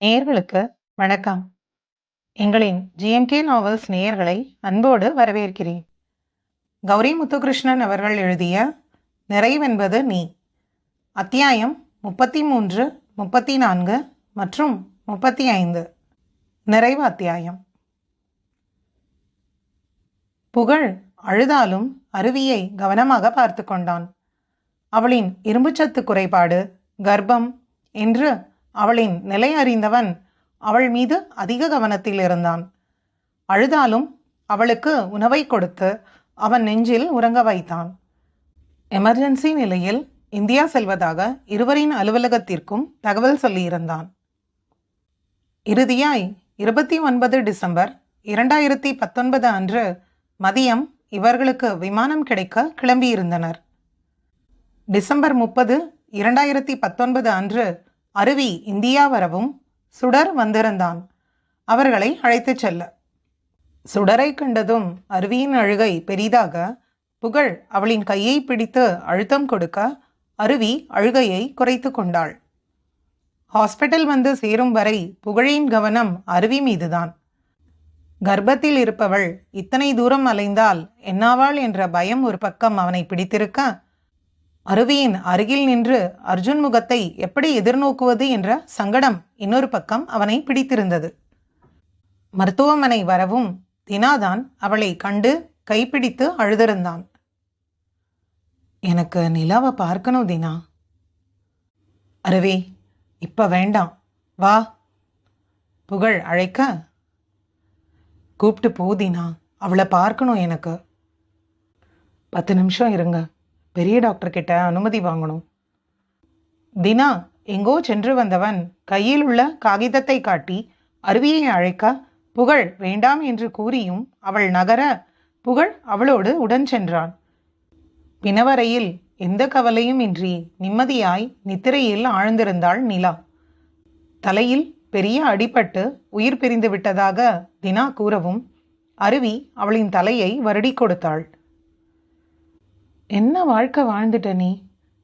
நேயர்களுக்கு வணக்கம். எங்களின் ஜிஎம்கே நாவல்ஸ் நேயர்களை அன்போடு வரவேற்கிறேன். கௌரி முத்துகிருஷ்ணன் அவர்கள் எழுதிய நிறைவென்பது நீ. அத்தியாயம் 33, 34 மற்றும் 35. நிறைவு அத்தியாயம். புகழ் அழுதாலும் அருவியை கவனமாக பார்த்து கொண்டான். அவளின் இரும்புச்சத்து குறைபாடு, கர்ப்பம் என்று அவளின் நிலை அறிந்தவன் அவள் மீது அதிக கவனத்தில் இருந்தான். அழுதாலும் அவளுக்கு உணவை கொடுத்து அவன் நெஞ்சில் உறங்க வைத்தான். எமர்ஜென்சி நிலையில் இந்தியா செல்வதாக இருவரின் அலுவலகத்திற்கும் தகவல் சொல்லியிருந்தான். இறுதியாய் 29 டிசம்பர் 2019 அன்று மதியம் இவர்களுக்கு விமானம் கிடைக்க கிளம்பியிருந்தனர். டிசம்பர் 30, 2019 அன்று அருவி இந்தியா வரவும் சுடர் வந்திருந்தான் அவர்களை அழைத்துச் செல்ல. சுடரை கண்டதும் அருவியின் அழுகை பெரிதாக. புகழ் அவளின் கையை பிடித்து அழுத்தம் கொடுக்க அருவி அழுகையை குறைத்து கொண்டாள். ஹாஸ்பிட்டல் வந்து சேரும் வரை புகழின் கவனம் அருவி மீதுதான். கர்ப்பத்தில் இருப்பவள் இத்தனை தூரம் அலைந்தால் என்னாவாள் என்ற பயம் ஒரு பக்கம் அவனை பிடித்திருக்க, அருவியின் அருகில் நின்று அர்ஜுன் முகத்தை எப்படி எதிர்நோக்குவது என்ற சங்கடம் இன்னொரு பக்கம் அவனை பிடித்திருந்தது. மருத்துவமனை வரவும் தினாதான் அவளை கண்டு கைப்பிடித்து அழுதிருந்தான். எனக்கு நிலாவை பார்க்கணும் தினா. அருவி, இப்ப வேண்டாம், வா. புகழ் அழைக்க, கூப்பிட்டு போதினா, அவளை பார்க்கணும் எனக்கு. 10 நிமிஷம் இருங்க, பெரிய டாக்டர் கிட்ட அனுமதி வாங்கணும். தினா எங்கோ சென்று வந்தவன் கையில் உள்ள காகிதத்தை காட்டி அருவியை அழைக்க, புகழ் வேண்டாம் என்று கூறியும் அவள் நகர புகழ் அவளோடு உடன் சென்றான். பிணவரையில் எந்த கவலையும் இன்றி நிம்மதியாய் நித்திரையில் ஆழ்ந்திருந்தாள் நிலா. தலையில் பெரிய அடிபட்டு உயிர் பிரிந்து விட்டதாக தினா கூறவும் அருவி அவளின் தலையை வருடி கொடுத்தாள். என்ன வாழ்க்கை வாழ்ந்துட்ட நீ?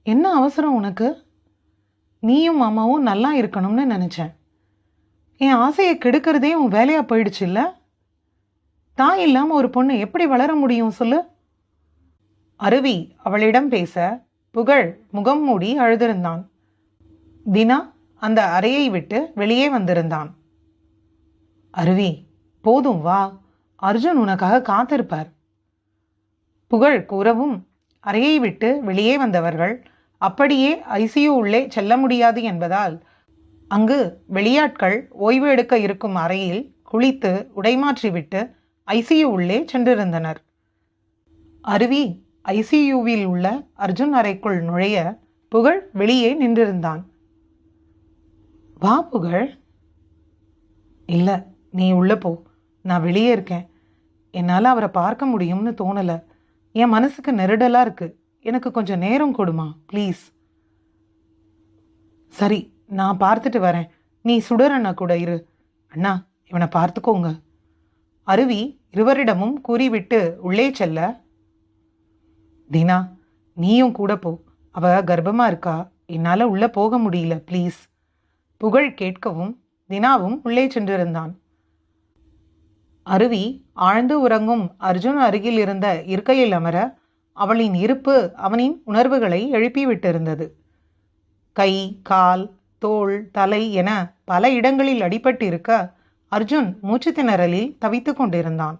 என்ன அவசரம் உனக்கு? நீயும் மாமாவும் நல்லா இருக்கணும்னு நினச்சேன். என் ஆசையை கெடுக்கிறதே உன் வேலையா போயிடுச்சு இல்ல? தாய் இல்லாமல் ஒரு பொண்ணு எப்படி வளர முடியும் சொல்லு? அருவி அவளிடம் பேச புகழ் முகம் மூடி அழுதிருந்தான். தினா அந்த அறையை விட்டு வெளியே வந்திருந்தான். அருவி, போதும் வா, அர்ஜுன் உனக்காக காத்திருப்பார். புகழ் கூறவும் அறையை விட்டு வெளியே வந்தவர்கள் அப்படியே ஐசியூ உள்ளே செல்ல முடியாது என்பதால் அங்கு வெளியாட்கள் ஓய்வு எடுக்க இருக்கும் அறையில் குளித்து உடைமாற்றிவிட்டு ஐசியூ உள்ளே சென்றிருந்தனர். அருவி ஐசியூவில் உள்ள அர்ஜுன் அறைக்குள் நுழைய புகழ் வெளியே நின்றிருந்தான். வா புகழ். இல்லை, நீ உள்ளே போ, நான் வெளியே இருக்கேன். என்னால் அவரை பார்க்க முடியும்னு தோணலை. என் மனசுக்கு நெருடலாக இருக்கு. எனக்கு கொஞ்சம் நேரம் கொடுமா ப்ளீஸ். சரி, நான் பார்த்துட்டு வரேன். நீ சுடர் அண்ணா கூட இரு. அண்ணா, இவனை பார்த்துக்கோங்க. அருவி இருவரிடமும் கூறிவிட்டு உள்ளே செல்ல, தினா நீயும் கூட போ, அவ கர்ப்பமாக இருக்கா, என்னால் உள்ளே போக முடியல ப்ளீஸ். புகழ் கேட்கவும் தினாவும் உள்ளே சென்றிருந்தான். அருவி ஆழ்ந்து உறங்கும் அர்ஜுன் அருகில் இருந்த இருக்கையில் அமர அவளின் இருப்பு அவனின் உணர்வுகளை எழுப்பிவிட்டிருந்தது. கை, கால், தோள், தலை என பல இடங்களில் அடிபட்டிருக்க அர்ஜுன் மூச்சு திணறலில் தவித்து கொண்டிருந்தான்.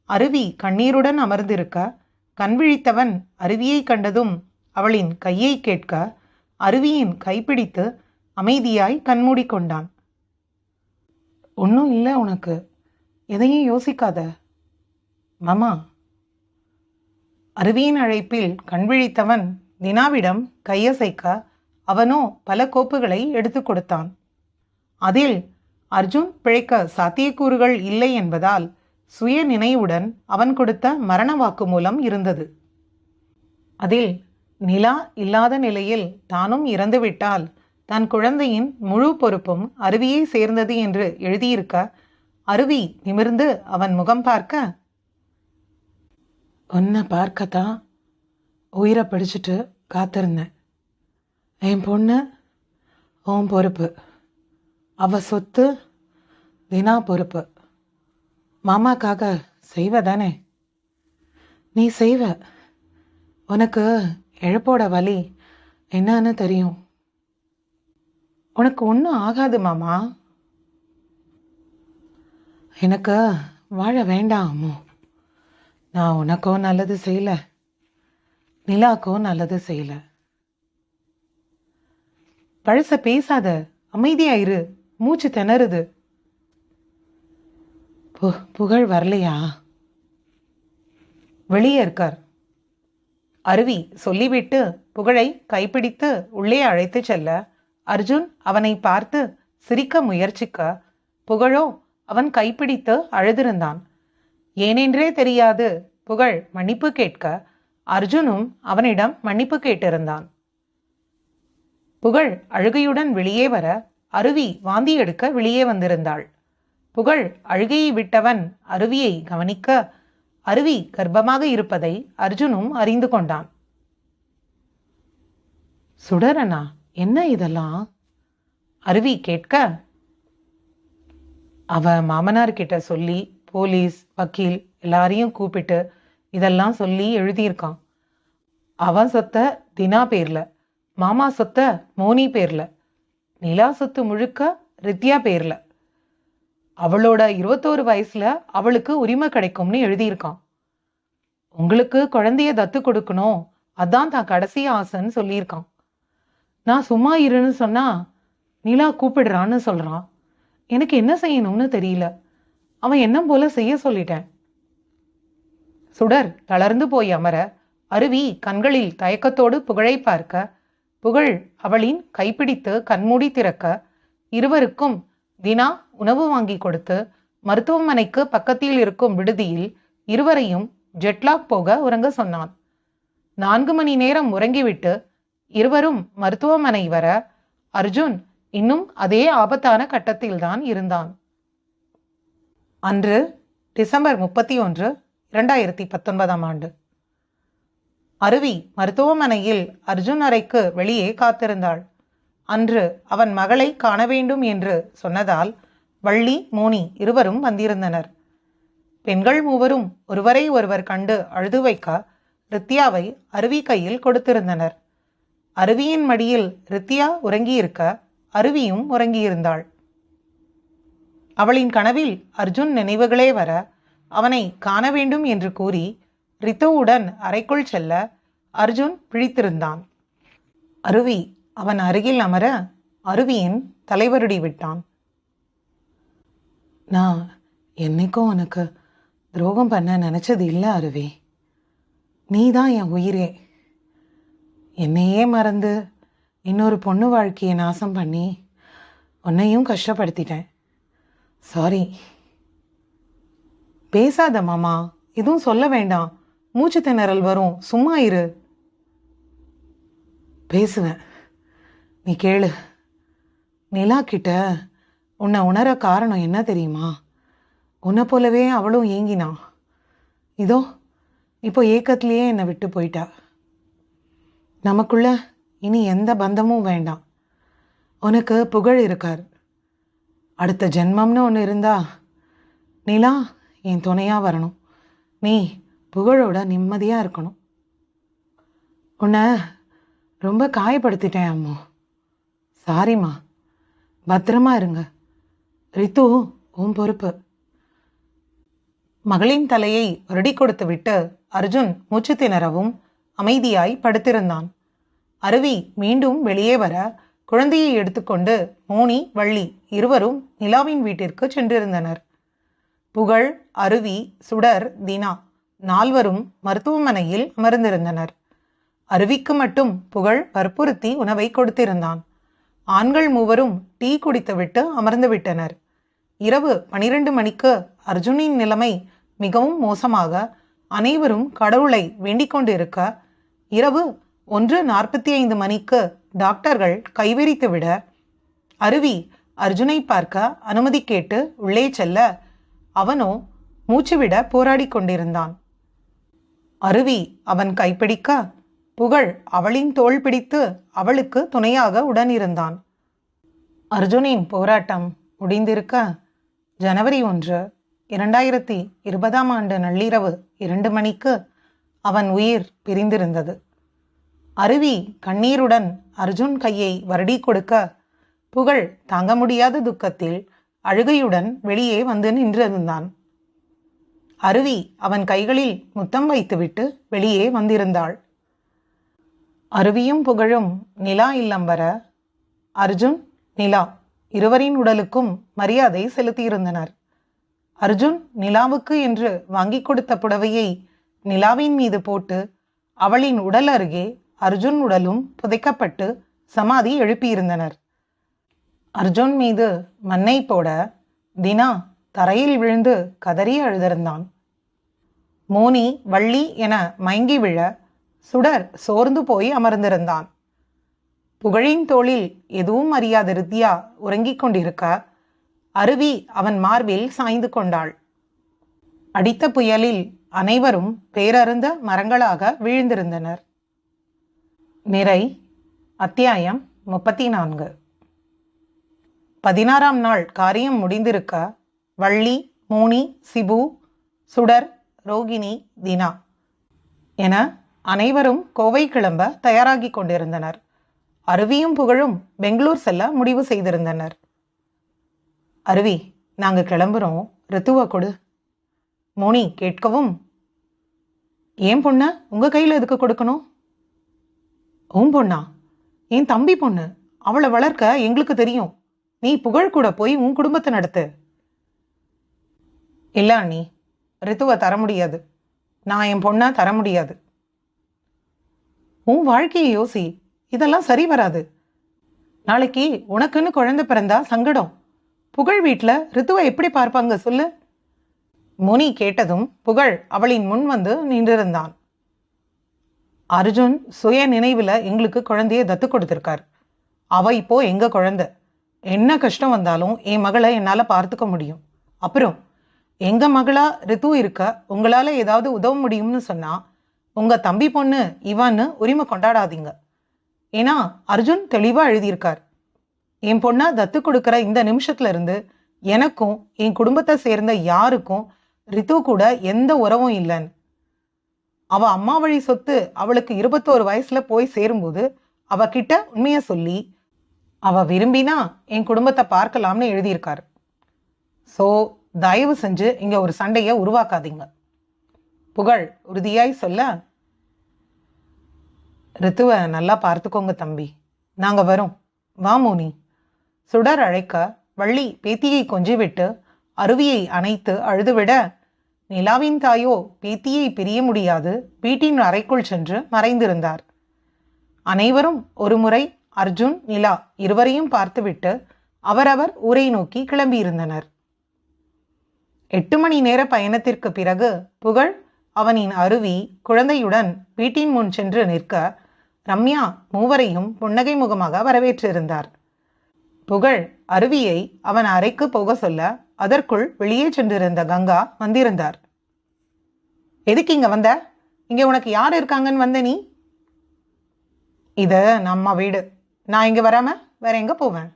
அருவி கண்ணீருடன் அமர்ந்திருக்க கண்விழித்தவன் அருவியை கண்டதும் அவளின் கையை கேட்க அருவியின் கைப்பிடித்து அமைதியாய் கண்மூடிக்கொண்டான். ஒன்றும் இல்லை உனக்கு, எதையும் யோசிக்காத மாமா. அருவியின் அழைப்பில் கண்விழித்தவன் தினாவிடம் கையசைக்க அவனோ பல கோப்புகளை எடுத்து கொடுத்தான். அதில் அர்ஜுன் பிழைக்க சாத்தியக்கூறுகள் இல்லை என்பதால் சுய நினைவுடன் அவன் கொடுத்த மரண வாக்குமூலம் இருந்தது. அதில் நிலா இல்லாத நிலையில் தானும் இறந்துவிட்டால் தன் குழந்தையின் முழு பொறுப்பும் அருவியை சேர்ந்தது என்று எழுதியிருக்க அருவி நிமிர்ந்து அவன் முகம் பார்க்க, உன்னை பார்க்கத்தான் உயிரை பிடிச்சிட்டு காத்திருந்தேன். என் பொண்ணு உன் பொறுப்பு. அவ சொத்து தினா பொறுப்பு. மாமாக்காக செய்வதானே? நீ செய்வ. உனக்கு இழப்போட வலி என்னன்னு தெரியும். உனக்கு ஒன்றும் ஆகாது மாமா. எனக்கு வாழ வேண்டாம் அம்மு. நான் உனக்கோ நல்லது செய்யல, நிலாக்கோ நல்லது செய்யல. பழச பேசாத, அமைதியாயிரு. மூச்சு திணறுது. புகழ் வரலையா? வெளியே இருக்கார். அருவி சொல்லிவிட்டு புகழை கைப்பிடித்து உள்ளே அழைத்து செல்ல அர்ஜுன் அவனை பார்த்து சிரிக்க முயற்சிக்க, புகழோ அவன் கைப்பிடித்து அழுதிருந்தான். ஏனென்றே தெரியாது புகழ் மன்னிப்பு கேட்க அர்ஜுனும் அவனிடம் மன்னிப்பு கேட்டிருந்தான். புகழ் அழுகையுடன் வெளியே வர அருவி வாந்தி எடுக்க வெளியே வந்திருந்தாள். புகழ் அழுகையை விட்டவன் அருவியை கவனிக்க அருவி கர்ப்பமாக இருப்பதை அர்ஜுனும் அறிந்து கொண்டான். சுடரனா, என்ன இதெல்லாம்? அருவி கேட்க, அவ மாமனார் கிட்ட சொல்லி போலீஸ் வக்கீல் எல்லாரையும் கூப்பிட்டு இதெல்லாம் சொல்லி எழுதியிருக்கான். அவன் சொத்த தினா பேர்ல, மாமா சொத்த மோனி பேர்ல, நிலா சொத்து முழுக்க ரித்யா பேர்ல. அவளோட 21 வயசுல அவளுக்கு உரிமை கிடைக்கும்னு எழுதியிருக்கான். உங்களுக்கு குழந்தைய தத்து கொடுக்கணும், அதான் தான் கடைசி ஆசைன்னு சொல்லியிருக்கான். நான் சும்மா இருன்னு சொன்னா நிலா கூப்பிடுறான்னு சொல்றான். எனக்கு என்ன செய்யணும்னு தெரியல. அவன் என்ன போல செய்ய சொல்லிட்டேன். சுடர் தளர்ந்து போய் அமர அருவி கண்களில் தயக்கத்தோடு புகழை பார்க்க, புகழ் அவளின் கைப்பிடித்து கண்மூடி திறக்க, இருவருக்கும் தினா உணவு வாங்கி கொடுத்து மருத்துவமனைக்கு பக்கத்தில் இருக்கும் விடுதியில் இருவரையும் ஜெட்லாக் போக உறங்க சொன்னான். 4 மணி நேரம் உறங்கிவிட்டு இருவரும் மருத்துவமனை வர அர்ஜுன் இன்னும் அதே ஆபத்தான கட்டத்தில்தான் இருந்தான். அன்று டிசம்பர் 31, 2019 ஆண்டு. அருவி மருத்துவமனையில் அர்ஜுன் அறைக்கு வெளியே காத்திருந்தாள். அன்று அவன் மகளை காண வேண்டும் என்று சொன்னதால் வள்ளி மோனி இருவரும் வந்திருந்தனர். பெண்கள் மூவரும் ஒருவரை ஒருவர் கண்டு அழுது வைக்க ரித்யாவை அருவி கையில் கொடுத்திருந்தனர். அருவியின் மடியில் ரித்யா உறங்கியிருக்க அருவியும் உறங்கியிருந்தாள். அவளின் கனவில் அர்ஜுன் நினைவுகளே வர அவனை காண வேண்டும் என்று கூறி ரித்துவுடன் அறைக்குள் செல்ல அர்ஜுன் விழித்திருந்தான். அருவி அவன் அருகில் அமர அருவியின் தலைவருடி விட்டான். நான் என்னைக்கும் உனக்கு துரோகம் பண்ண நினைச்சது இல்லை அருவி. நீ தான் என் உயிரே. என்னையே மறந்து இன்னொரு பொண்ணு வாழ்க்கையை நாசம் பண்ணி உன்னையும் கஷ்டப்படுத்திட்டேன். சாரி. பேசாத மாமா, எதுவும் சொல்ல வேண்டாம். மூச்சு திணறல் வரும், சும்மா இரு. பேசுவேன், நீ கேளு. நிலா கிட்ட உன்னை உணர காரணம் என்ன தெரியுமா? உன்னை போலவே அவளும் ஏங்கினான். இதோ இப்போ ஏக்கத்திலேயே என்னை விட்டு போயிட்டா. நமக்குள்ள இனி எந்த பந்தமும் வேண்டாம். உனக்கு புகழ் இருக்கார். அடுத்த ஜென்மம்னு ஒன்று இருந்தா நிலா என் துணையாக வரணும். நீ புகழோட நிம்மதியாக இருக்கணும். உன்னை ரொம்ப காயப்படுத்திட்டேன் அம்மு. சாரிம்மா. பத்திரமா இருங்க. ரித்து உன் பொறுப்பு. மகளின் தலையை வருடி கொடுத்து விட்டு அர்ஜுன் மூச்சு திணறவும் அமைதியாய் படுத்திருந்தான். அருவி மீண்டும் வெளியே வர குழந்தையை எடுத்துக்கொண்டு மோனி வள்ளி இருவரும் நிலாவின் வீட்டிற்கு சென்றிருந்தனர். புகழ், அருவி, சுடர், தினா 4வரும் மருத்துவமனையில் அமர்ந்திருந்தனர். அருவிக்கு மட்டும் புகழ் வற்புறுத்தி உணவை கொடுத்திருந்தான். ஆண்கள் மூவரும் டீ குடித்துவிட்டு அமர்ந்து விட்டனர். இரவு 12 மணிக்கு அர்ஜுனின் நிலைமை மிகவும் மோசமாக அனைவரும் கடவுளை வேண்டிக் கொண்டிருக்க, இரவு 1:45 மணிக்கு டாக்டர்கள் கைவிரித்துவிட அருவி அர்ஜுனை பார்க்க அனுமதி கேட்டு உள்ளே செல்ல அவனோ மூச்சுவிட போராடி கொண்டிருந்தான். அருவி அவன் கைப்பிடிக்க புகழ் அவளின் தோள் பிடித்து அவளுக்கு துணையாக உடனிருந்தான். அர்ஜுனின் போராட்டம் முடிந்திருக்க ஜனவரி 1, 2020 நள்ளிரவு 2 மணிக்கு அவன் உயிர் பிரிந்திருந்தது. அருவி கண்ணீருடன் அர்ஜுன் கையை வருடி கொடுக்க புகழ் தாங்க முடியாத துக்கத்தில் அழுகையுடன் வெளியே வந்து நின்றிருந்தான். அருவி அவன் கைகளில் முத்தம் வைத்துவிட்டு வெளியே வந்திருந்தாள். அருவியும் புகழும் நிலா இல்லம் வர அர்ஜுன் நிலா இருவரின் உடலுக்கும் மரியாதை செலுத்தியிருந்தனர். அர்ஜுன் நிலாவுக்கு என்று வாங்கி கொடுத்த புடவையை நிலாவின் மீது போட்டு அவளின் உடல் அருகே அர்ஜுன் உடலும் புதைக்கப்பட்டு சமாதி எழுப்பியிருந்தனர். அர்ஜுன் மீது மண்ணை போட தினா தரையில் விழுந்து கதறி அழுதிருந்தான். மோனி வள்ளி என மயங்கி விழ சுடர் சோர்ந்து போய் அமர்ந்திருந்தான். புகழின் தோளில் எதுவும் அறியாத ரித்யா உறங்கிக் கொண்டிருக்க அருவி அவன் மார்பில் சாய்ந்து கொண்டாள். அடித்த புயலில் அனைவரும் பேரருந்த மரங்களாக வீழ்ந்திருந்தனர். நிறை அத்தியாயம் 34. 16ஆம் நாள் காரியம் முடிந்திருக்க வள்ளி, மோனி, சிபு, சுடர், ரோகிணி, தினா என அனைவரும் கோவை கிளம்ப தயாராகி கொண்டிருந்தனர். அருவியும் புகழும் பெங்களூர் செல்ல முடிவு செய்திருந்தனர். அருவி, நாங்கள் கிளம்புறோம், ரித்துவ கொடு. மோனி கேட்கவும், ஏன் பொண்ண உங்க கையில் எதுக்கு கொடுக்கணும்? உன் பொண்ணா? என் தம்பி பொண்ணு, அவளை வளர்க்க எங்களுக்கு தெரியும். நீ புகழ் கூட போய் உன் குடும்பத்தை நடத்து. இல்லை அண்ணி, ரித்துவை தர முடியாது. நான் என் பொண்ணை தர முடியாது. உன் வாழ்க்கையை யோசி, இதெல்லாம் சரி வராது. நாளைக்கு உனக்குன்னு குழந்தை பிறந்தா சங்கடம். புகழ் வீட்டில் ரித்துவை எப்படி பார்ப்பாங்க சொல்லு? மோனி கேட்டதும் புகழ் அவளின் முன் வந்து நின்றிருந்தான். அர்ஜுன் சுய நினைவில் எங்களுக்கு குழந்தைய தத்து கொடுத்திருக்கார். அவ இப்போ எங்க குழந்தை. என்ன கஷ்டம் வந்தாலும் என் மகளை என்னால் பார்த்துக்க முடியும். அப்புறம் எங்க மகளா ரித்து இருக்க உங்களால ஏதாவது உதவ முடியும்னு சொன்னா உங்க தம்பி பொண்ணு இவான்னு உரிமை கொண்டாடாதீங்க. ஏன்னா அர்ஜுன் தெளிவா எழுதியிருக்கார். என் பொண்ணா தத்து கொடுக்கிற இந்த நிமிஷத்துல இருந்து எனக்கும் என் குடும்பத்தை சேர்ந்த யாருக்கும் ரித்து கூட எந்த உறவும் இல்லைன்னு. அவ அம்மா வழி சொத்து அவளுக்கு 21 வயசுல போய் சேரும்போது அவகிட்ட உண்மைய சொல்லி அவ விரும்பினா என் குடும்பத்தை பார்க்கலாம்னு எழுதியிருக்காரு. ஸோ தயவு செஞ்சு இங்க ஒரு சண்டையை உருவாக்காதீங்க. புகழ் உறுதியாய் சொல்ல, ரித்துவை நல்லா பார்த்துக்கோங்க தம்பி, நாங்க வரோம், வா மோனி. சுடர் அழைக்க வள்ளி பேத்தியை கொஞ்சிவிட்டு அருவியை அணைத்து அழுதுவிட நிலாவின் தாயோ பேத்தியை பிரிய முடியாது வீட்டின் அறைக்குள் சென்று மறைந்திருந்தார். அனைவரும் ஒரு முறை அர்ஜுன், நிலா இருவரையும் பார்த்துவிட்டு அவரவர் ஊரை நோக்கி கிளம்பியிருந்தனர். 8 மணி நேர பயணத்திற்கு பிறகு புகழ் அவனின் அருவி குழந்தையுடன் வீட்டின் முன் சென்று நிற்க ரம்யா மூவரையும் புன்னகை முகமாக வரவேற்றிருந்தார். புகழ் அருவியை அவன் அறைக்கு போக சொல்ல அதற்குள் வெளியே சென்றிருந்த கங்கா வந்திருந்தார். எதுக்கு இங்க வந்த? இங்க உனக்கு யார் இருக்காங்கன்னு வந்த நீ? இது நம்ம வீடு, நான் இங்க வராம வேற எங்க போவேன்?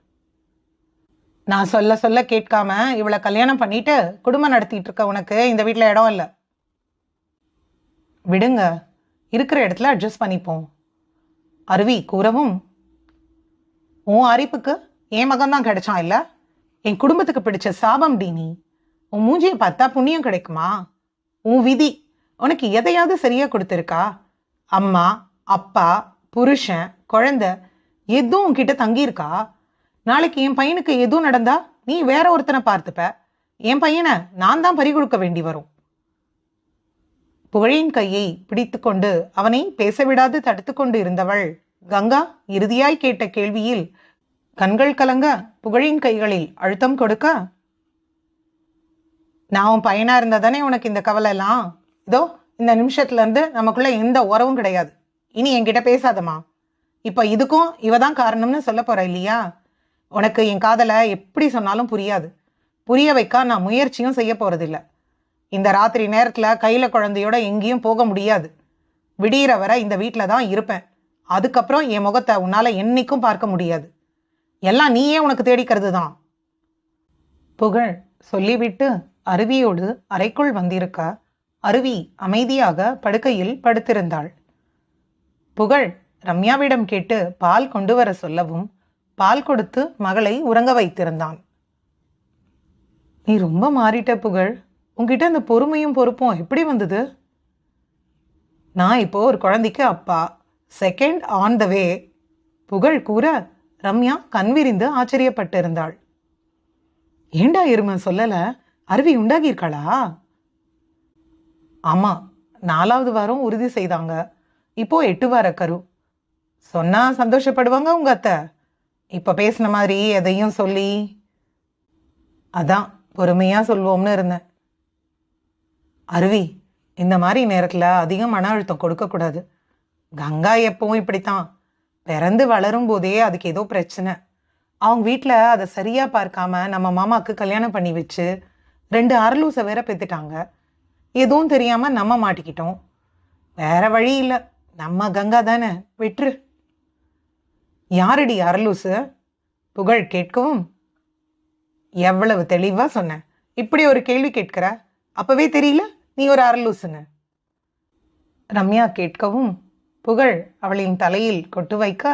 நான் சொல்ல சொல்ல கேட்காம இவளை கல்யாணம் பண்ணிட்டு குடும்பம் நடத்திட்டு இருக்க உனக்கு இந்த வீட்டில் இடம் இல்லை. விடுங்க, இருக்கிற இடத்துல அட்ஜஸ்ட் பண்ணிப்போம். அருவி கூறவும், உன் அரிப்புக்கு என் மகன்தான் கிடைச்சான் இல்லை? என் குடும்பத்துக்கு பிடிச்ச சாபம் டி நீ. உன் மூஞ்சியை பார்த்தா புண்ணியம் கிடைக்குமா? உன் விதி உனக்கு எதையாவது சரியா கொடுத்துருக்கா? அம்மா, அப்பா, புருஷன், குழந்தை எதுவும் உன்கிட்ட தங்கியிருக்கா? நாளைக்கு என் பையனுக்கு எதுவும் நடந்தா நீ வேற ஒருத்தனை பார்த்துப்ப. என் பையனை நான் தான் பறி கொடுக்க வேண்டி வரும். புகழின் கையை பிடித்து கொண்டு அவனை பேசவிடாது தடுத்து கொண்டு இருந்தவள் கங்கா இறுதியாய் கேட்ட கேள்வியில் கண்கள் கலங்க புகழின் கைகளில் அழுத்தம் கொடுக்க, நான் உன் பையனா இருந்தா தானே உனக்கு இந்த கவலை எல்லாம்? இதோ இந்த நிமிஷத்துல இருந்து நமக்குள்ள எந்த உறவும் கிடையாது. இனி என்கிட்ட பேசாதம்மா. இப்ப இதுக்கும் இவதான் காரணம்னு சொல்ல போற இல்லையா? உனக்கு என் காதலை எப்படி சொன்னாலும் புரியாது. புரிய வைக்க நான் முயற்சியும் செய்ய போறதில்லை. இந்த ராத்திரி நேரத்துல கையில குழந்தையோட எங்கேயும் போக முடியாது. விடிகிற வரை இந்த வீட்டில தான் இருப்பேன். அதுக்கப்புறம் என் முகத்தை உன்னால என்னைக்கும் பார்க்க முடியாது. எல்லாம் நீயே உனக்கு தேடிக்கிறது தான். புகழ் சொல்லிவிட்டு அருவியோடு அறைக்குள் வந்திருக்க அருவி அமைதியாக படுக்கையில் படுத்திருந்தாள். புகழ் ரம்யாவிடம் கேட்டு பால் கொண்டு வர சொல்லவும் பால் கொடுத்து மகளை உறங்க வைத்திருந்தான். நீ ரொம்ப மாறிட்ட புகழ். உன்கிட்ட அந்த பொறுமையும் பொறுப்பும் எப்படி வந்தது? நான் இப்போ ஒரு குழந்தைக்கு அப்பா, செகண்ட் ஆன் த வே. புகழ் கூற ரம்யா கண்விரிந்து ஆச்சரியப்பட்டிருந்தாள். ஏண்டா எருமை சொல்லல, அருவி உண்டாகியிருக்காளா? ஆமா, 4வது வாரம் உறுதி செய்தாங்க. இப்போ 8 வார கரு. சொன்னா சந்தோஷப்படுவாங்க உங்க அத்தை. இப்ப பேசின மாதிரி எதையும் சொல்லி அதான் பொறுமையா சொல்வோம்னு இருந்தேன். அருவி, இந்த மாதிரி நேரத்துல அதிகம் மன அழுத்தம் கொடுக்கக்கூடாது. கங்கா எப்பவும் இப்படித்தான். பிறந்து வளரும் போதே அதுக்கு ஏதோ பிரச்சனை. அவங்க வீட்டில் அதை சரியா பார்க்காம நம்ம மாமாவுக்கு கல்யாணம் பண்ணி வச்சு 2 அரலூசை வேற பெற்றுட்டாங்க. எதுவும் தெரியாம நம்ம மாட்டிக்கிட்டோம். வேற வழி இல்லை, நம்ம கங்கா தானே, விட்டுரு. யாரடி அரலூசு? புகழ் கேட்கவும், எவ்வளவு தெளிவா சொன்ன. இப்படி ஒரு கேள்வி கேட்கிற, அப்பவே தெரியல நீ ஒரு அரலூசுன்னு. ரம்யா கேட்கவும் புகழ் அவளின் தலையில் கொட்டு வைக்க,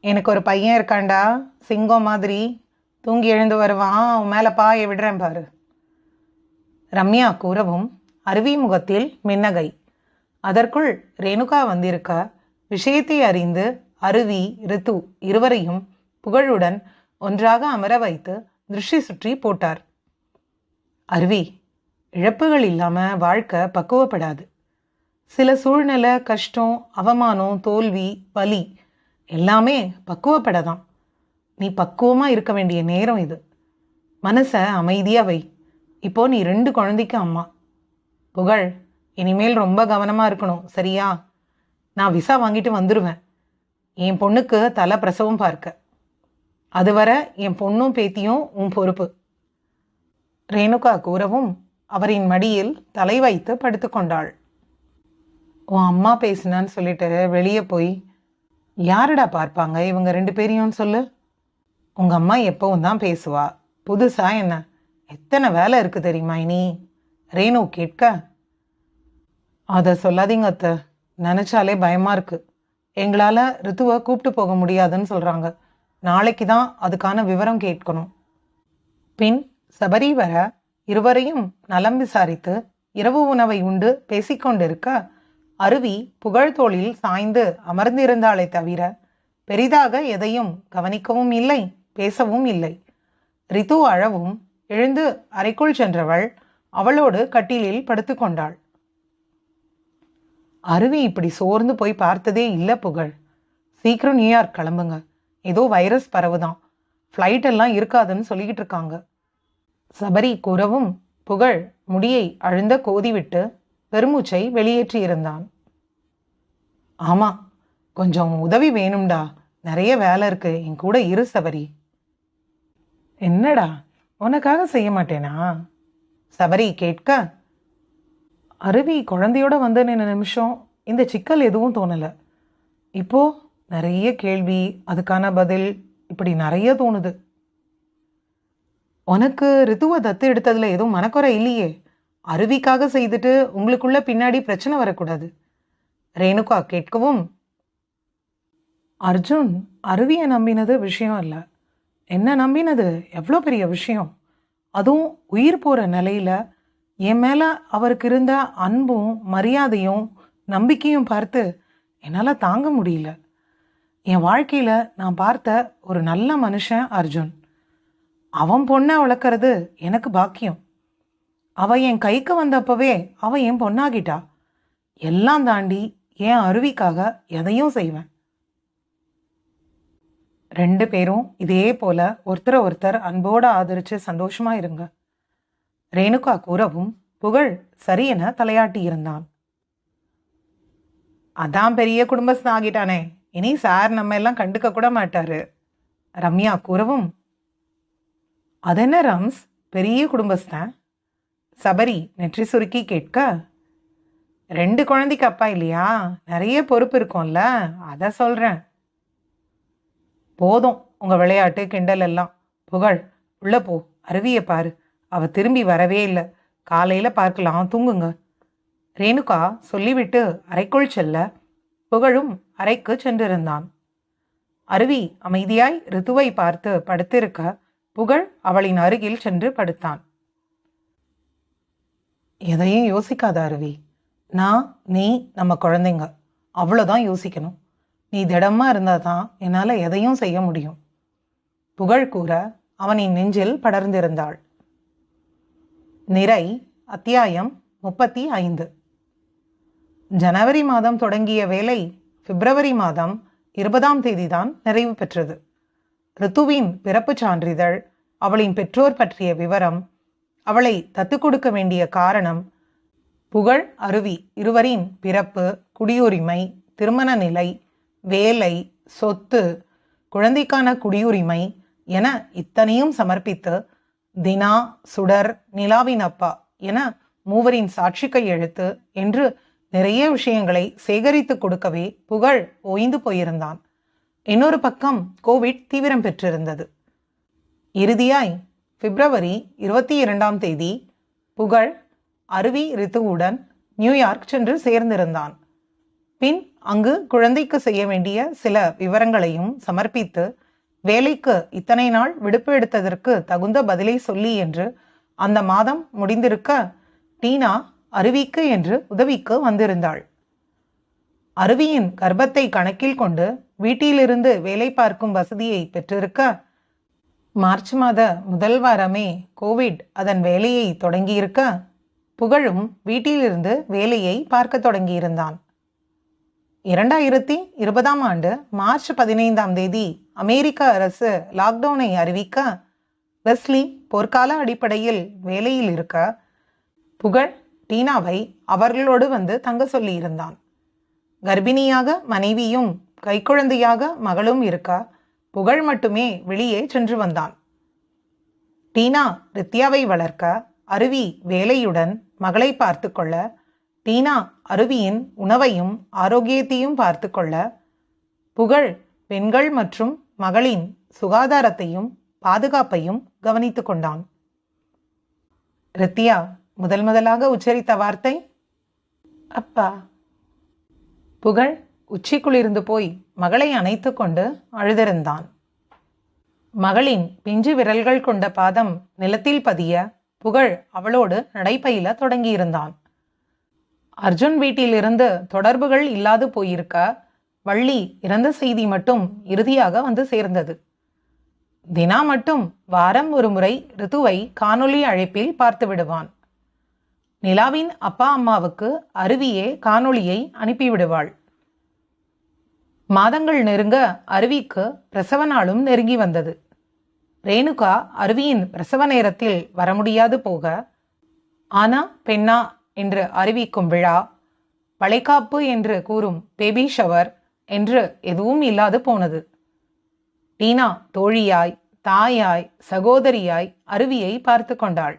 எனக்கு ஒரு பையன் இருக்காண்டா, சிங்கம் மாதிரி. தூங்கி எழுந்து வருவான், அவன் மேலே பாய விடுறேன் பாரு. ரம்யா கூறவும் அருவி முகத்தில் மின்னகை. அதற்குள் ரேணுகா வந்திருக்க விஷயத்தை அறிந்து அருவி, ரித்து இருவரையும் புகழுடன் ஒன்றாக அமர வைத்து திருஷ்டி சுற்றி போட்டார். அருவி, இழப்புகள் இல்லாம வாழ்க்கை பக்குவப்படாது. சில சூழ்நிலை, கஷ்டம், அவமானம், தோல்வி, வலி எல்லாமே பக்குவப்படதான். நீ பக்குவமா இருக்க வேண்டிய நேரம் இது. மனச அமைதியா வை. இப்போ நீ 2 குழந்தைக்கு அம்மா. புகழ், இனிமேல் ரொம்ப கவனமா இருக்கணும், சரியா? நான் விசா வாங்கிட்டு வந்துடுவேன். என் பொண்ணுக்கு தலை பிரசவம் பார்க்க. அதுவரை என் பொண்ணும் பேத்தியும் உன் பொறுப்பு. ரேணுகா கூறவும் அவரின் மடியில் தலை வைத்து படுத்துக்கொண்டாள். உன் அம்மா பேசினான்னு சொல்லிட்டு வெளியே போய் யாருடா பார்ப்பாங்க இவங்க 2 பேரையும் சொல்லு. உங்க அம்மா எப்பவும் தான் பேசுவா, புதுசா என்ன? எத்தனை வேலை இருக்கு தெரியுமா இனி? ரேணு கேட்க, அதை சொல்லாதீங்க அத்தை, நினைச்சாலே பயமா இருக்கு. எங்களால ரித்துவை கூப்பிட்டு போக முடியாதுன்னு சொல்றாங்க. நாளைக்கு தான் அதுக்கான விவரம் கேட்கணும். பின் சபரி வர இருவரையும் நலம் விசாரித்து இரவு உணவை உண்டு பேசிக்கொண்டிருக்க அருவி புகழ் தோளில் சாய்ந்து அமர்ந்திருந்தாளே தவிர பெரிதாக எதையும் கவனிக்கவும் இல்லை, பேசவும் இல்லை. ரித்து அழவும் எழுந்து அறைக்குள் சென்றவள் அவளோடு கட்டிலில் படுத்து கொண்டாள். அருவி இப்படி சோர்ந்து போய் பார்த்ததே இல்லை புகழ். சீக்கிரம் நியூயார்க் கிளம்புங்க. ஏதோ வைரஸ் பரவுதான், ஃப்ளைட் எல்லாம் இருக்காதுன்னு சொல்லிக்கிட்டு இருக்காங்க. சபரி கூறவும் புகழ் முடியை அழுந்த கோதிவிட்டு பெருமூச்சை வெளியேற்றியிருந்தான். ஆமா, கொஞ்சம் உதவி வேணும்டா, நிறைய வேலை இருக்கு, என் கூட இரு சபரி. என்னடா, உனக்காக செய்ய மாட்டேனா? சபரி கேட்க, அருவி குழந்தையோட வந்த நிமிஷம் இந்த சிக்கல் எதுவும் தோணலை. இப்போ நிறைய கேள்வி, அதுக்கான பதில், இப்படி நிறைய தோணுது. உனக்கு ரித்துவை தத்து எடுத்ததுல எதுவும் மனக்குறை இல்லையே? அருவிக்காக செய்துட்டு உங்களுக்குள்ள பின்னாடி பிரச்சனை வரக்கூடாது. ரேணுகா கேட்கவும், அர்ஜுன் அருவியை நம்பினது விஷயம் இல்லை, என்ன நம்பினது எவ்வளோ பெரிய விஷயம். அதுவும் உயிர் போகிற நிலையில என் மேலே அவருக்கு இருந்த அன்பும் மரியாதையும் நம்பிக்கையும் பார்த்து என்னால் தாங்க முடியல. என் வாழ்க்கையில் நான் பார்த்த ஒரு நல்ல மனுஷன் அர்ஜுன். அவன் பொண்ணை வளர்க்கறது எனக்கு பாக்கியம். அவ என் கைக்கு வந்தப்பவே அவ என் பொண்ணாகிட்டா. எல்லாம் தாண்டி என் அருவிக்காக எதையும் செய்வேன். 2 பேரும் இதே போல ஒருத்தரை ஒருத்தர் அன்போடு ஆதரிச்சு சந்தோஷமா இருங்க. ரேணுகா கூறவும் புகழ் சரி என தலையாட்டி இருந்தான். அதான் பெரிய குடும்பஸ்தான் ஆகிட்டானே, இனி சார் நம்ம எல்லாம் கண்டுக்க கூட மாட்டாரு. ரம்யா கூறவும், அதென்ன ரம்ஸ், பெரிய குடும்பஸ்தான்? சபரி நெற்றி சுருக்கி கேட்க, 2 குழந்தைக்கு அப்பா இல்லையா, நிறைய பொறுப்பு இருக்கும்ல, அதை சொல்றேன். போதும் உங்க விளையாட்டு கிண்டல் எல்லாம். புகழ், உள்ள போ, அருவியை பாரு. அவ திரும்பி வரவே இல்லை. காலையில பார்க்கலாம், தூங்குங்க. ரேணுகா சொல்லிவிட்டு அறைக்குள் செல்ல புகழும் அறைக்கு சென்றிருந்தான். அருவி அமைதியாய் ரித்துவை பார்த்து படுத்திருக்க புகழ் அவளின் அருகில் சென்று படுத்தான். எதையும் யோசிக்காத அருவி. நான், நீ, நம்ம குழந்தைங்க, அவ்வளோதான் யோசிக்கணும். நீ திடமா இருந்தால் தான் என்னால் எதையும் செய்ய முடியும். புகழ் கூற அவனின் நெஞ்சில் படர்ந்திருந்தாள். நிறை அத்தியாயம் 35. ஜனவரி மாதம் தொடங்கிய வேலை பிப்ரவரி மாதம் 20ஆம் தேதிதான் நிறைவு பெற்றது. ரித்துவின் பிறப்பு சான்றிதழ், அவளின் பெற்றோர் பற்றிய விவரம், அவளை தத்துக் கொடுக்க வேண்டிய காரணம், புகழ் அருவி இருவரின் பிறப்பு, குடியுரிமை, திருமண நிலை, வேலை, சொத்து, குழந்தைக்கான குடியுரிமை என இத்தனையும் சமர்ப்பித்து தினா, சுடர், நிலாவின் அப்பா என மூவரின் சாட்சி கையெழுத்து என்று நிறைய விஷயங்களை சேகரித்து கொடுக்கவே புகழ் ஓய்ந்து போயிருந்தான். இன்னொரு பக்கம் கோவிட் தீவிரம் பெற்றிருந்தது. இறுதியாய் பிப்ரவரி 22ஆம் தேதி புகழ் அருவி ரித்துவுடன் நியூயார்க் சென்று சேர்ந்திருந்தான். பின் அங்கு குழந்தைக்கு செய்ய வேண்டிய சில விவரங்களையும் சமர்ப்பித்து வேலைக்கு இத்தனை நாள் விடுப்பு எடுத்ததற்கு தகுந்த பதிலை சொல்லி என்று அந்த மாதம் முடிந்திருக்க டீனா அருவிக்கு என்று உதவிக்கு வந்திருந்தாள். அருவியின் கர்ப்பத்தை கணக்கில் கொண்டு வீட்டிலிருந்து வேலை பார்க்கும் வசதியை பெற்றிருக்க மார்ச் மாத முதல் வாரமே கோவிட் அதன் வேலையை தொடங்கியிருக்க புகழும் வீட்டிலிருந்து வேலையை பார்க்க தொடங்கியிருந்தான். 2020ஆம் ஆண்டு மார்ச் 15ஆம் தேதி அமெரிக்க அரசு லாக்டவுனை அறிவிக்க வெஸ்லி போர்க்கால அடிப்படையில் வேலையில் இருக்க புகழ் டீனாவை அவர்களோடு வந்து தங்க சொல்லியிருந்தான். கர்ப்பிணியாக மனைவியும் கைக்குழந்தையாக மகளும் இருக்க புகழ் மட்டுமே வெளியே சென்று வந்தான். டீனா ரித்யாவை வளர்க்க, அருவி வேலையுடன் மகளை பார்த்து கொள்ள, டீனா அருவியின் உணவையும் ஆரோக்கியத்தையும் பார்த்து கொள்ள, புகழ் பெண்கள் மற்றும் மகளின் சுகாதாரத்தையும் பாதுகாப்பையும் கவனித்து கொண்டான். ரித்யா முதலாக உச்சரித்த வார்த்தை அப்பா. புகழ் உச்சிக்குளிர்ந்து போய் மகளை அணைத்து கொண்டு அழுதிருந்தான். மகளின் பிஞ்சு விரல்கள் கொண்ட பாதம் நிலத்தில் பதிய புகழ் அவளோடு நடைபயில தொடங்கியிருந்தான். அர்ஜுன் வீட்டிலிருந்து தொடர்புகள் இல்லாது போயிருக்க வள்ளி இறந்த செய்தி மட்டும் இறுதியாக வந்து சேர்ந்தது. தினா மட்டும் வாரம் ஒரு முறை ரித்துவை காணொலி அழைப்பில் பார்த்து விடுவான். நிலாவின் அப்பா அம்மாவுக்கு அருவியே காணொளியை அனுப்பிவிடுவாள். மாதங்கள் நெருங்க அருவிக்கு பிரசவ நாளும் நெருங்கி வந்தது. ரேணுகா அருவியின் பிரசவ நேரத்தில் வர முடியாது போக ஆனா பெண்ணா என்று அறிவிக்கும் விழா, வளைகாப்பு என்று கூறும் பேபி ஷவர் என்று எதுவும் இல்லாது போனது. டீனா தோழியாய், தாயாய், சகோதரியாய் அருவியை பார்த்து கொண்டாள்.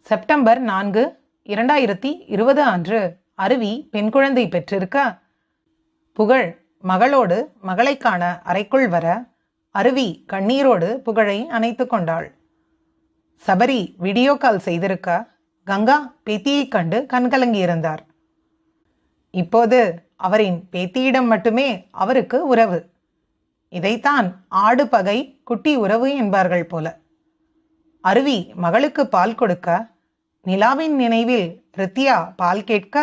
செப்டம்பர் 4, 2020 அன்று அருவி பெண் குழந்தை பெற்றிருக்க புகழ் மகளோடு மகளை காண அறைக்குள் வர அருவி கண்ணீரோடு புகழை அணைத்து கொண்டாள். சபரி வீடியோ கால் செய்திருக்க கங்கா பேத்தியை கண்டு கண்கலங்கியிருந்தார். இப்போது அவரின் பேத்தியிடம் மட்டுமே அவருக்கு உறவு. இதைத்தான் ஆடு பகை குட்டி உறவு என்பார்கள் போல. அருவி மகளுக்கு பால் கொடுக்க, நிலாவின் நினைவில் ரித்யா பால் கேட்க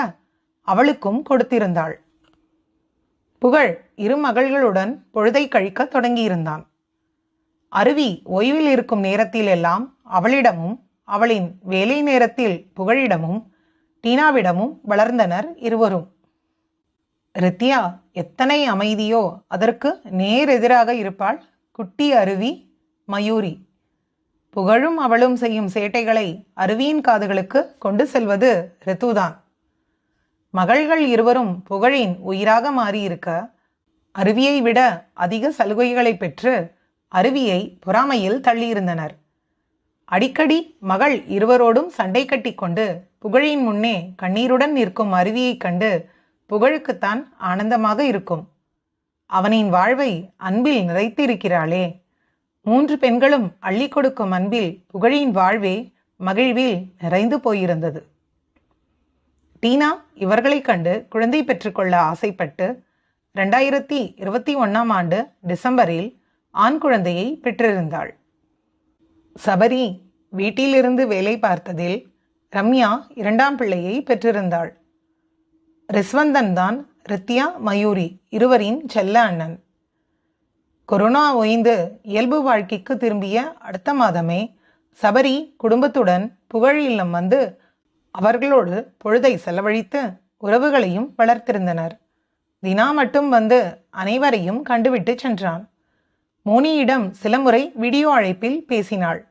அவளுக்கும் கொடுத்திருந்தாள். புகழ் இரு மகள்களுடன் பொழுதை கழிக்க தொடங்கியிருந்தான். அருவி ஓய்வில் இருக்கும் நேரத்தில் எல்லாம் அவளிடமும், அவளின் வேலை நேரத்தில் புகழிடமும் டீனாவிடமும் வளர்ந்தனர் இருவரும். ரித்யா எத்தனை அமைதியோ அதற்கு நேர் எதிராக இருப்பாள் குட்டி அருவி மயூரி. புகழும் அவளும் செய்யும் சேட்டைகளை அருவியின் காதுகளுக்கு கொண்டு செல்வது ரித்துதான். மகள்கள் இருவரும் புகழின் உயிராக மாறியிருக்க அருவியை விட அதிக சலுகைகளை பெற்று அருவியை பொறாமையில் தள்ளியிருந்தனர். அடிக்கடி மகள் இருவரோடும் சண்டை கட்டி கொண்டு புகழின் முன்னே கண்ணீருடன் நிற்கும் அருவியை கண்டு புகழுக்குத்தான் ஆனந்தமாக இருக்கும். அவனின் வாழ்வை அன்பில் நிறைத்திருக்கிறாளே. 3 பெண்களும் அள்ளி கொடுக்கும் அன்பில் புகழின் வாழ்வே மகிழ்வில் நிறைந்து போயிருந்தது. டீனா இவர்களை கண்டு குழந்தை பெற்றுக்கொள்ள ஆசைப்பட்டு 2021ஆம் ஆண்டு டிசம்பரில் ஆண் குழந்தையை பெற்றிருந்தாள். சபரி வீட்டிலிருந்து வேலை பார்த்ததில் ரம்யா 2ஆம் பிள்ளையை பெற்றிருந்தாள். ரிஸ்வந்தன் தான் ரித்யா மயூரி இருவரின் செல்ல அண்ணன். கொரோனா ஓய்ந்து இயல்பு வாழ்க்கைக்கு திரும்பிய அடுத்த மாதமே சபரி குடும்பத்துடன் புகழ் இல்லம் வந்து அவர்களோடு பொழுதை செலவழித்து உறவுகளையும் வளர்த்திருந்தனர். தினா மட்டும் வந்து அனைவரையும் கண்டுவிட்டு சென்றான். மோனியிடம் சில முறை வீடியோ அழைப்பில் பேசினாள்.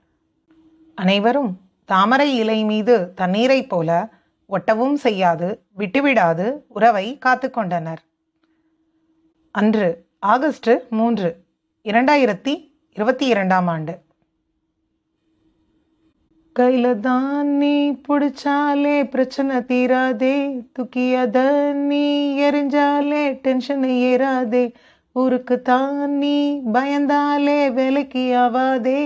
அனைவரும் தாமரை இலை மீது தண்ணீரை போல ஒட்டவும் செய்யாது விட்டுவிடாது உறவை காத்து கொண்டனர். அன்று ஆகஸ்ட் 3, 2022ஆம் ஆண்டு. கையில தான் நீ பிடிச்சாலே பிரச்சனை தீராதே, துக்கியாத நீ எரிஞ்சாலே டென்ஷன் ஏறாதே, ஊருக்கு தான் நீ பயந்தாலே வேலைக்கு ஆவாதே,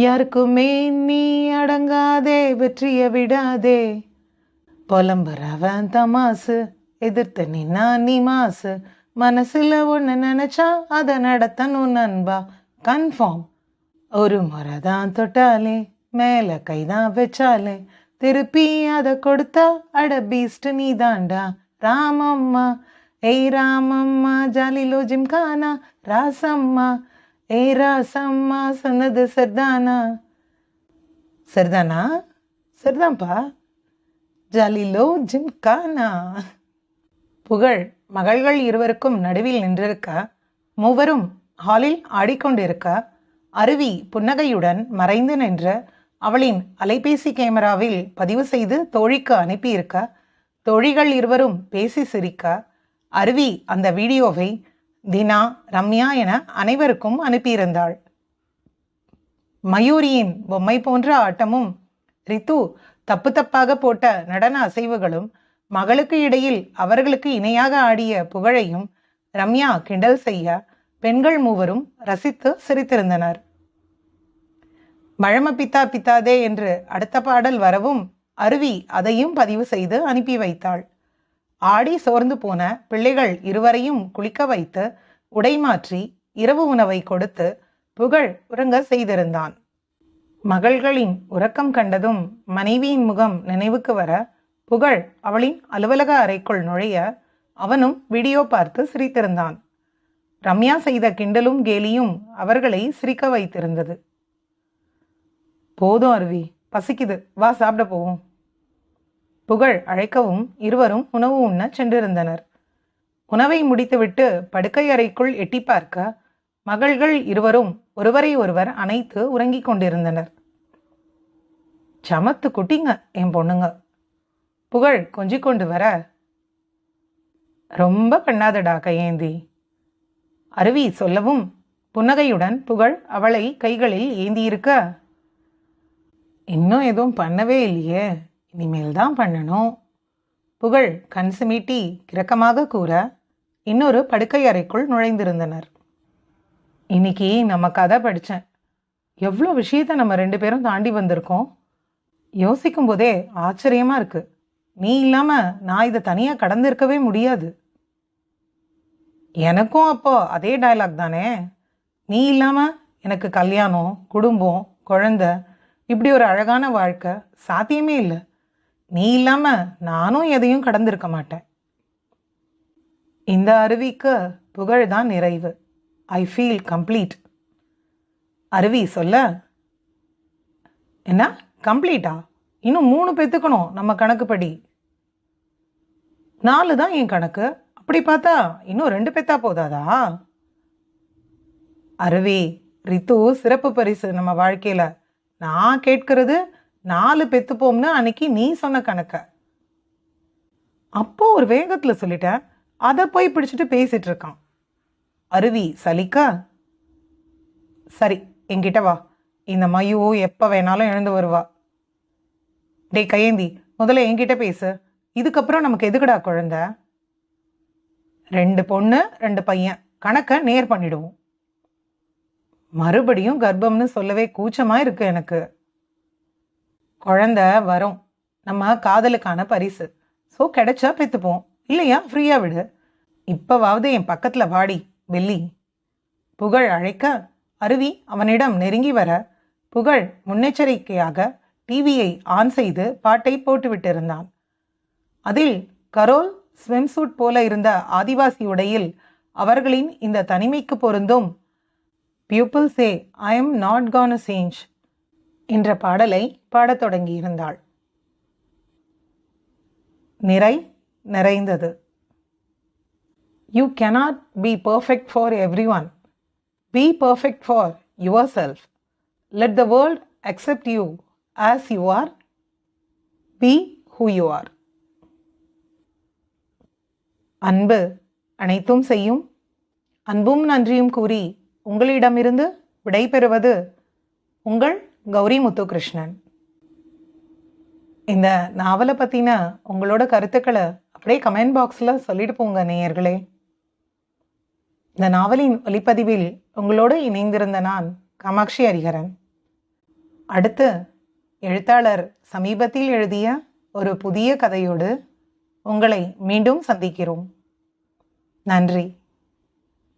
யாருக்குமே நீ அடங்காதே வெற்றிய விடாதே, புலம்புறவன் தமாசு எதிர்த்து நின்னா நீ மாசு, மனசுல ஒன்று நினைச்சா அதை நடத்தணும் நண்பா கன்ஃபார்ம், ஒரு முறை தான் தொட்டாலே மேல கைதான் வச்சாலே திருப்பி அதை கொடுத்தா அட பீஸ்ட் நீ தாண்டா ராமம்மா, ஏய் ராமம்மா ஜாலிலோ ஜிம்கானா, ராசம்மா ஏய் ராசம்மா சொன்னது சரிதானா, சரிதானா, சரிதான்ப்பா, ஜாலிலோ ஜிம்கானா. புகழ் மகள்கள் இருவருக்கும் நடுவில் நின்றிருக்க, மூவரும் ஹாலில் ஆடிக்கொண்டிருக்க, அருவி புன்னகையுடன் மறைந்து நின்று அவளின் அலைபேசி கேமராவில் பதிவு செய்து தோழிக்கு அனுப்பியிருக்க, தோழிகள் இருவரும் பேசி சிரிக்க, அருவி அந்த வீடியோவை தினா, ரம்யா என அனைவருக்கும் அனுப்பியிருந்தாள். மயூரியின் பொம்மை போன்ற ஆட்டமும் ரித்து தப்பு தப்பாக போட்ட நடன அசைவுகளும் மகளுக்கு இடையில் அவர்களுக்கு இணையாக ஆடிய புகழையும் ரம்யா கிண்டல் செய்ய பெண்கள் மூவரும் ரசித்து சிரித்திருந்தனர். மழம பித்தா பித்தாதே என்று அடுத்த பாடல் வரவும் அருவி அதையும் பதிவு செய்து அனுப்பி வைத்தாள். ஆடி சோர்ந்து போன பிள்ளைகள் இருவரையும் குளிக்க வைத்து உடை மாற்றி இரவு உணவை கொடுத்து புகழ் உறங்க செய்திருந்தான். மகள்களின் உறக்கம் கண்டதும் மனைவியின் முகம் நினைவுக்கு வர புகழ் அவளின் அலுவலக அறைக்குள் நுழைய அவனும் வீடியோ பார்த்து சிரித்திருந்தான். ரம்யா செய்த கிண்டலும் கேலியும் அவர்களை சிரிக்க வைத்திருந்தது. போதும் அருவி, பசிக்குது, வா சாப்பிட போவோம். புகழ் அழைக்கவும் இருவரும் உணவு உண்ண சென்றிருந்தனர். உணவை முடித்துவிட்டு படுக்கை அறைக்குள் எட்டி பார்க்க மகள்கள் இருவரும் ஒருவரை ஒருவர் அணைத்து உறங்கிக் கொண்டிருந்தனர். சமத்து குட்டிங்க என் பொண்ணுங்க. புகழ் கொஞ்சிக் கொண்டு வர, ரொம்ப பண்ணாதடா கையேந்தி, அருவி சொல்லவும் புன்னகையுடன் புகழ் அவளை கைகளில் ஏந்தியிருக்க, இன்னும் எதுவும் பண்ணவே இல்லையே, இனிமேல் தான் பண்ணணும். புகழ் கண் சிமிட்டி கிறக்கமாக கூற இன்னொரு படுக்கை அறைக்குள் நுழைந்திருந்தனர். இன்னைக்கு நம்ம கதை படித்தேன். எவ்வளோ விஷயத்தை நம்ம 2 பேரும் தாண்டி வந்திருக்கோம். யோசிக்கும் போதே ஆச்சரியமாக இருக்கு. நீ இல்லாமல் நான் இதை தனியாக கடந்திருக்கவே முடியாது. எனக்கும் அப்போ அதே டயலாக் தானே. நீ இல்லாமல் எனக்கு கல்யாணம், குடும்பம், குழந்தை, இப்படி ஒரு அழகான வாழ்க்கை சாத்தியமே இல்லை. நீ இல்லாமல் நானும் எதையும் கடந்திருக்க மாட்டேன். இந்த அருவிக்கு புகழ் தான் நிறைவு. I feel complete. அருவி சொல்ல, என்ன கம்ப்ளீட்டா? இன்னும் 3 பெற்றுக்கணும் நம்ம கணக்குப்படி. 4 தான் என் கணக்கு. அப்படி பார்த்தா இன்னும் 2 பெற்றா போதாதா? அருவி, ரித்து சிறப்பு பரிசு நம்ம வாழ்க்கையில். நான் கேட்கறது 4 பெற்றுப்போம்னு அன்னைக்கு நீ சொன்ன கணக்க. அப்போ ஒரு வேகத்தில் சொல்லிட்டேன், அதை போய் பிடிச்சிட்டு பேசிட்டு இருக்கான். அருவி சலிக்க, சரி என்கிட்ட வா, இந்த மயு எப்போ வேணாலும் எழுந்து வருவா. டே கையேந்தி, முதல்ல என்கிட்ட பேசு. இதுக்கப்புறம் நமக்கு எதுக்குடா குழந்தை? 2 பொண்ணு 2 பையன், கணக்கை நேர் பண்ணிடுவோம். மறுபடியும் கர்ப்பம்னு சொல்லவே கூச்சமா இருக்கு எனக்கு. குழந்தை வரும், நம்ம காதலுக்கான பரிசு. ஸோ கிடைச்சா பெத்துப்போம், இல்லையா ஃப்ரீயா விடு. இப்பவாவது என் பக்கத்துல வாடி வெள்ளி. புகழ் அழைக்க அருவி அவனிடம் நெருங்கி வர புகழ் முன்னெச்சரிக்கையாக டிவியை ஆன் செய்து பாட்டை போட்டுவிட்டிருந்தான். அதில் கரோல் ஸ்விம்சூட் போல இருந்த ஆதிவாசி உடையில் அவர்களின் இந்த தனிமைக்கு பொருந்தும் "People say I am not gonna change" என்ற பாடலை பாடத் தொடங்கியிருந்தாள். நிறை நிறைந்தது. You cannot be perfect for everyone. Be perfect for yourself. Let the world accept you as you are. Be who you are. அன்பு அனைத்தும் செய்யும். அன்பும் நன்றியும் கூறி உங்களிடமிருந்து விடைபெறுவது உங்கள் கௌரி முத்துகிருஷ்ணன். இந்த நாவலை பற்றின உங்களோட கருத்துக்களை அப்படியே கமெண்ட் பாக்ஸில் சொல்லிட்டு போங்க நேயர்களே. இந்த நாவலின் ஒலிப்பதிவில் உங்களோடு இணைந்திருந்த நான் காமாட்சி ஹரிஹரன். அடுத்து எழுத்தாளர் சமீபத்தில் எழுதிய ஒரு புதிய கதையோடு உங்களை மீண்டும் சந்திக்கிறோம். நன்றி.